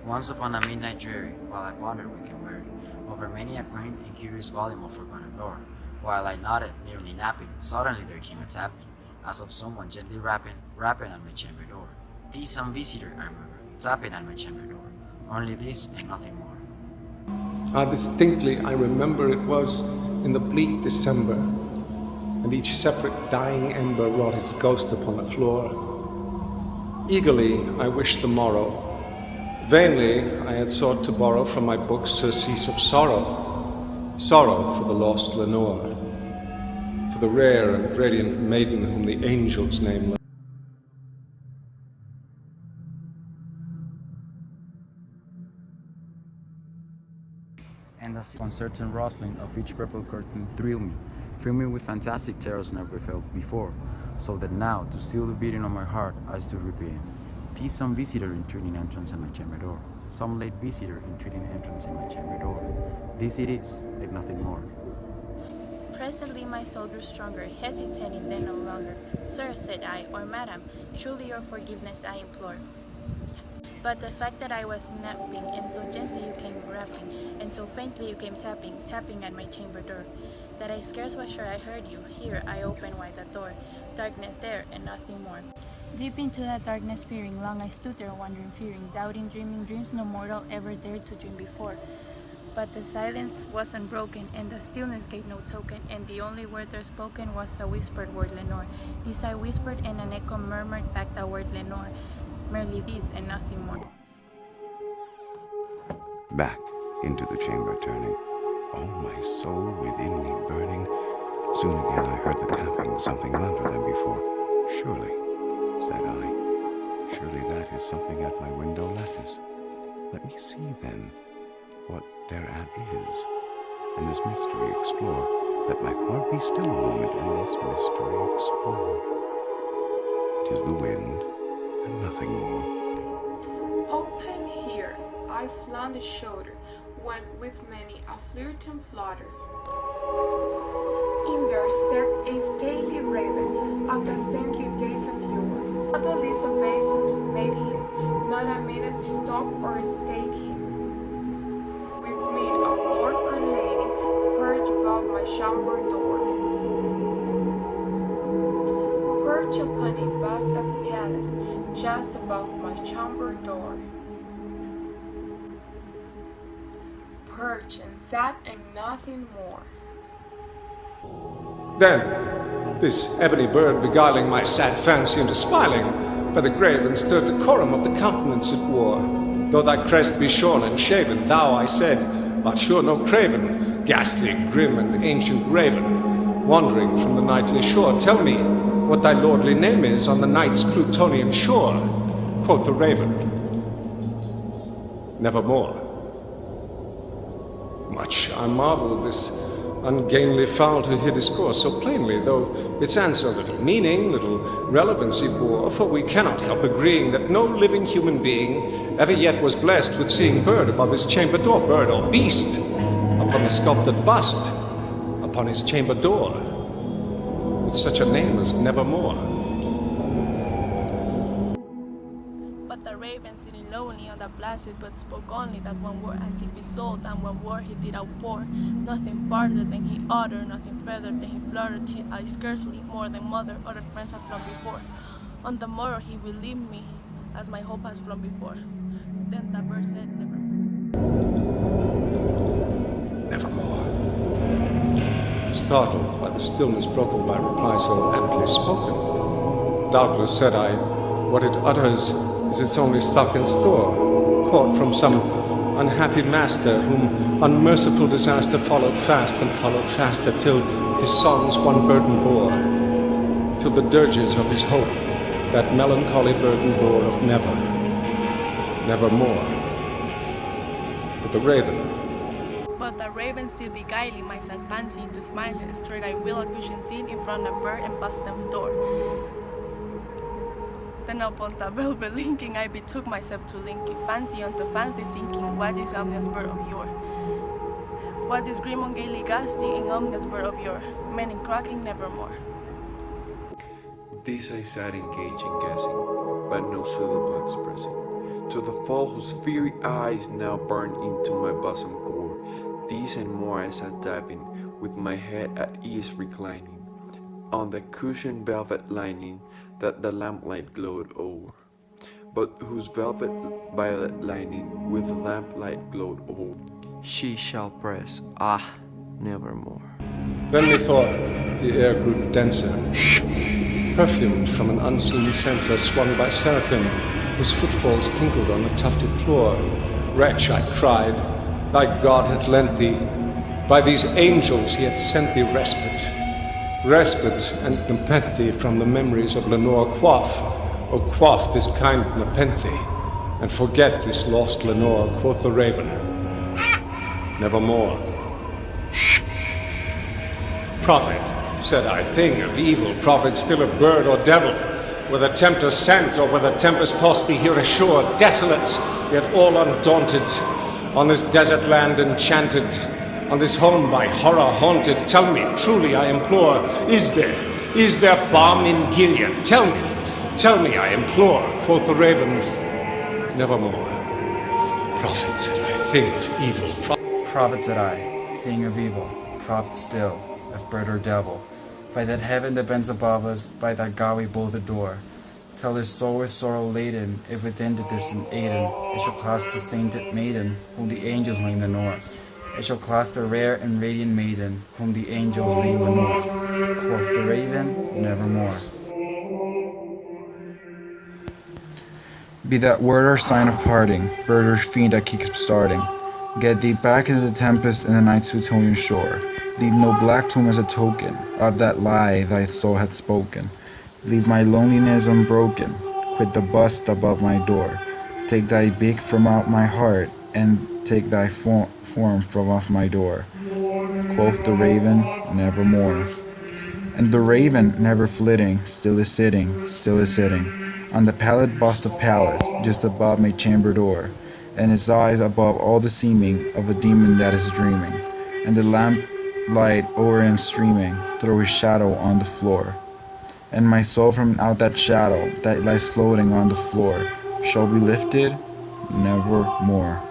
Once upon a midnight dreary, while I pondered weak and weary, over many a quaint and curious volume of forgotten lore, while I nodded, nearly napping, suddenly there came a tapping, as of someone gently rapping at my chamber door. "'Tis some visitor," I murmured, tapping at my chamber door. Only this and nothing more. Distinctly I remember it was in the bleak December, and each separate dying ember wrought its ghost upon the floor. Eagerly I wished the morrow. Vainly I had sought to borrow from my books surcease of sorrow, sorrow for the lost Lenore, for the rare and radiant maiden whom the angels name. And the uncertain rustling of each purple curtain thrilled me, filled me with fantastic terrors never felt before, so that now, to still the beating of my heart, I stood repeating, "'Tis some visitor entreating entrance at my chamber door, some late visitor entreating entrance at my chamber door. This it is, and nothing more." Presently my soul grew stronger, hesitating then no longer. "Sir," said I, "or madam, truly your forgiveness I implore. But the fact that I was napping, and so gently you came rapping, and so faintly you came tapping, tapping at my chamber door, that I scarce was sure I heard you. Here I opened wide the door. Darkness there, and nothing more. Deep into that darkness peering, long I stood there wondering, fearing, doubting, dreaming dreams no mortal ever dared to dream before. But the silence was unbroken, and the stillness gave no token, and the only word there spoken was the whispered word Lenore. This I whispered, and an echo murmured back the word Lenore. Merely this and nothing more. Back into the chamber turning, all my soul within me burning. Soon again I heard the tapping, something louder than before. "Surely," said I, "surely that is something at my window lattice. Let me see then what thereat is, and this mystery explore. Let my heart be still a moment, and this mystery explore. 'Tis the wind, and nothing more." Open here, I flung the shoulder, went with many a flirt and flutter. In there stepped a stately raven of the saintly days of yore. Not the least obeisance made him, not a minute stop or stayed him. With mien of lord or lady, perched above my chamber door. Perched upon a bust of Pallas, just above my chamber door. Perched and sat and nothing more. Then, this ebony bird beguiling my sad fancy into smiling, by the grave and stirred decorum of the countenance it wore. "Though thy crest be shorn and shaven, thou," I said, "art sure no craven, ghastly, grim, and ancient raven, wandering from the nightly shore. Tell me what thy lordly name is on the night's Plutonian shore." Quoth the raven, "Nevermore." Much I marveled this ungainly fowl to hear discourse so plainly, though its answer little meaning, little relevancy bore, for we cannot help agreeing that no living human being ever yet was blessed with seeing bird above his chamber door, bird or beast, upon the sculptured bust, upon his chamber door, with such a name as Nevermore. But the raven sitting lonely on the placid but spoke only that one word, as if he sold, and one word he did outpour. Nothing farther than he uttered, nothing further than he fluttered, till I scarcely more than mother or the friends have flown before. On the morrow he will leave me, as my hope has flown before. Then the bird said, Nevermore. Startled by the stillness broken by reply so aptly spoken, doubtless, said I, what it utters is its only stock and store, caught from some unhappy master whom unmerciful disaster followed fast and followed faster, till his songs one burden bore, till the dirges of his hope that melancholy burden bore of never, nevermore. But the raven still beguiling my sad fancy into smiling, straight I will a cushion seat in front of bird and past them door. Then upon the velvet linking I betook myself to linking fancy unto fancy, thinking, what is omnious bird of yore? What is grim and gaily ghastly in omnious bird of yore? Men in cracking nevermore. This I sat engaged in guessing, but no syllable expressing, To the foe whose fiery eyes now burn into my bosom core, these and more I sat diving, with my head at ease reclining, on the cushioned velvet lining that the lamplight glowed o'er, but whose velvet violet lining with the lamplight glowed o'er. She shall press, nevermore. Then methought the air grew denser, perfumed from an unseen censer swung by seraphim, whose footfalls tinkled on the tufted floor. Wretch, I cried, thy God hath lent thee, by these angels he hath sent thee respite. Respite and nepenthe from the memories of Lenore. Quaff, O quaff this kind nepenthe, and forget this lost Lenore, quoth the raven. Nevermore. Prophet, said I, thing of evil, prophet, still a bird or devil, whether tempter sent or whether tempest tossed thee here ashore, desolate, yet all undaunted, on this desert land enchanted, on this home by horror haunted, tell me, truly I implore, is there balm in Gilead? Tell me, I implore, quoth the raven, nevermore. Prophet, said I, thing of evil, Prophet, said I, thing of evil, prophet still, of bird or devil, by that heaven that bends above us, by that God we both adore. Till his soul is sorrow laden, if within the distant Aden, it shall clasp the sainted maiden, whom the angels name the north. It shall clasp a rare and radiant maiden, whom the angels name the north. Quoth the raven, nevermore. Be that word or sign of parting, bird or fiend that keeps starting. Get thee back into the tempest and the night's Suetonian shore. Leave no black plume as a token of that lie thy soul hath spoken. Leave my loneliness unbroken. Quit the bust above my door. Take thy beak from out my heart, and take thy form from off my door. Quoth the raven, nevermore. And the raven, never flitting, still is sitting, on the pallid bust of Pallas, just above my chamber door, and his eyes above all the seeming of a demon that is dreaming, and the lamplight o'er him streaming, throw his shadow on the floor. And my soul from out that shadow that lies floating on the floor shall be lifted nevermore.